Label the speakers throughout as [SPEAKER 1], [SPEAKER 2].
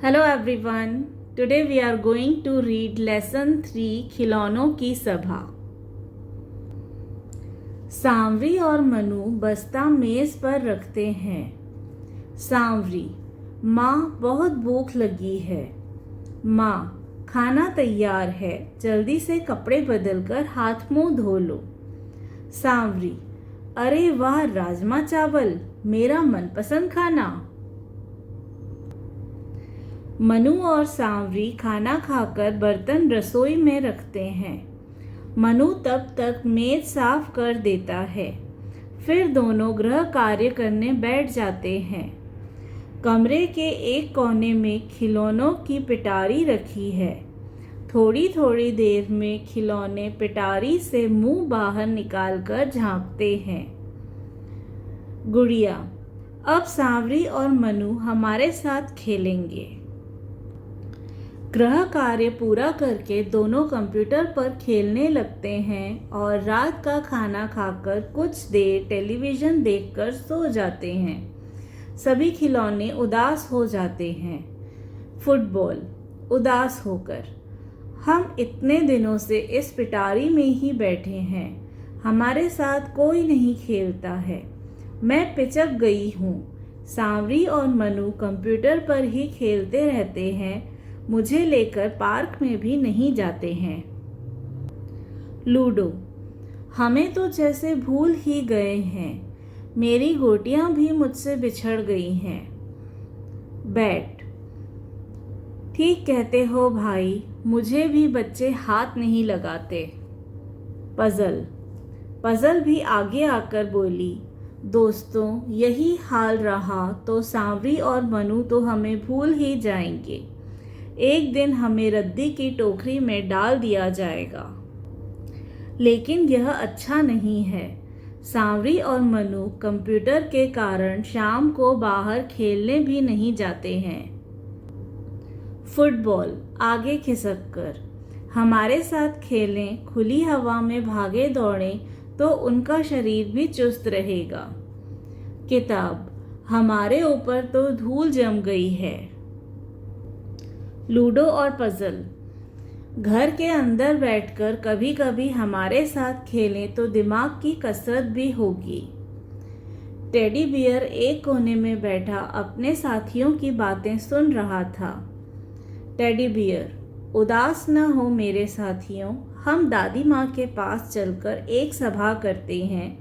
[SPEAKER 1] Hello everyone. Today we are going to read lesson 3 खिलौनों की सभा। सांवरी और मनु बस्ता मेज पर रखते हैं। सांवरी: माँ, बहुत भूख लगी है। माँ: खाना तैयार है, जल्दी से कपड़े बदलकर हाथ मुंह धो लो। सांवरी: अरे वाह, राजमा चावल, मेरा मनपसंद खाना। मनु और सांवरी खाना खाकर बर्तन रसोई में रखते हैं। मनु तब तक मेज साफ कर देता है, फिर दोनों गृह कार्य करने बैठ जाते हैं। कमरे के एक कोने में खिलौनों की पिटारी रखी है। थोड़ी थोड़ी देर में खिलौने पिटारी से मुंह बाहर निकालकर झांकते हैं। गुड़िया: अब सांवरी और मनु हमारे साथ खेलेंगे। गृह कार्य पूरा करके दोनों कंप्यूटर पर खेलने लगते हैं और रात का खाना खाकर कुछ देर टेलीविज़न देखकर सो जाते हैं। सभी खिलौने उदास हो जाते हैं। फुटबॉल: उदास होकर, हम इतने दिनों से इस पिटारी में ही बैठे हैं, हमारे साथ कोई नहीं खेलता है, मैं पिचक गई हूँ। सांवरी और मनु कंप्यूटर पर ही खेलते रहते हैं, मुझे लेकर पार्क में भी नहीं जाते हैं। लूडो: हमें तो जैसे भूल ही गए हैं, मेरी गोटियां भी मुझसे बिछड़ गई हैं। बैट: ठीक कहते हो भाई, मुझे भी बच्चे हाथ नहीं लगाते। पजल भी आगे आकर बोली, दोस्तों, यही हाल रहा तो सांवरी और मनु तो हमें भूल ही जाएंगे। एक दिन हमें रद्दी की टोकरी में डाल दिया जाएगा। लेकिन यह अच्छा नहीं है। सांवरी और मनु कंप्यूटर के कारण शाम को बाहर खेलने भी नहीं जाते हैं। फुटबॉल आगे खिसक कर, हमारे साथ खेलें, खुली हवा में भागे दौड़ें तो उनका शरीर भी चुस्त रहेगा। किताब: हमारे ऊपर तो धूल जम गई है। लूडो और पजल: घर के अंदर बैठकर कभी कभी हमारे साथ खेलें तो दिमाग की कसरत भी होगी। टेडी बियर एक कोने में बैठा अपने साथियों की बातें सुन रहा था। टेडी बियर: उदास न हो मेरे साथियों, हम दादी माँ के पास चलकर एक सभा करते हैं,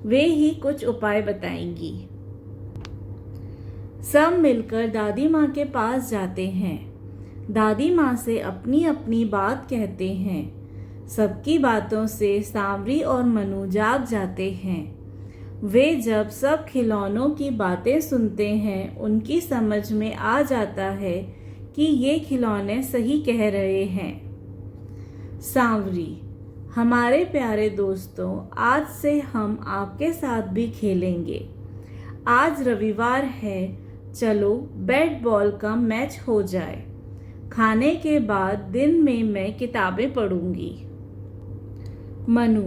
[SPEAKER 1] वे ही कुछ उपाय बताएंगी। सब मिलकर दादी माँ के पास जाते हैं। दादी माँ से अपनी अपनी बात कहते हैं। सबकी बातों से सांवरी और मनु जाग जाते हैं। वे जब सब खिलौनों की बातें सुनते हैं, उनकी समझ में आ जाता है कि ये खिलौने सही कह रहे हैं। सांवरी: हमारे प्यारे दोस्तों, आज से हम आपके साथ भी खेलेंगे। आज रविवार है, चलो बैट बॉल का मैच हो जाए। खाने के बाद दिन में मैं किताबें पढ़ूंगी। मनु: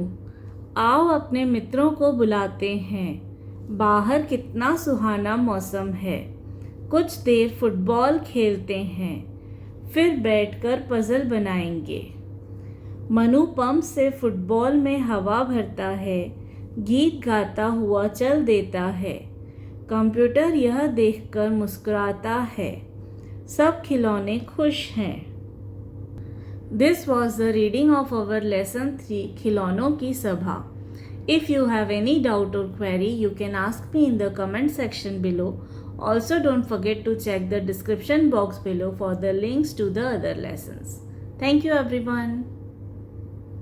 [SPEAKER 1] आओ अपने मित्रों को बुलाते हैं, बाहर कितना सुहाना मौसम है। कुछ देर फुटबॉल खेलते हैं, फिर बैठकर पजल बनाएंगे। मनु पंप से फुटबॉल में हवा भरता है, गीत गाता हुआ चल देता है। कंप्यूटर यह देखकर मुस्कुराता है। सब खिलौने खुश हैं। This was the reading of our lesson 3 खिलौनों की सभा. If you have any doubt or query, you can ask me in the comment section below. Also, don't forget to check the description box below for the links to the other lessons. Thank you everyone.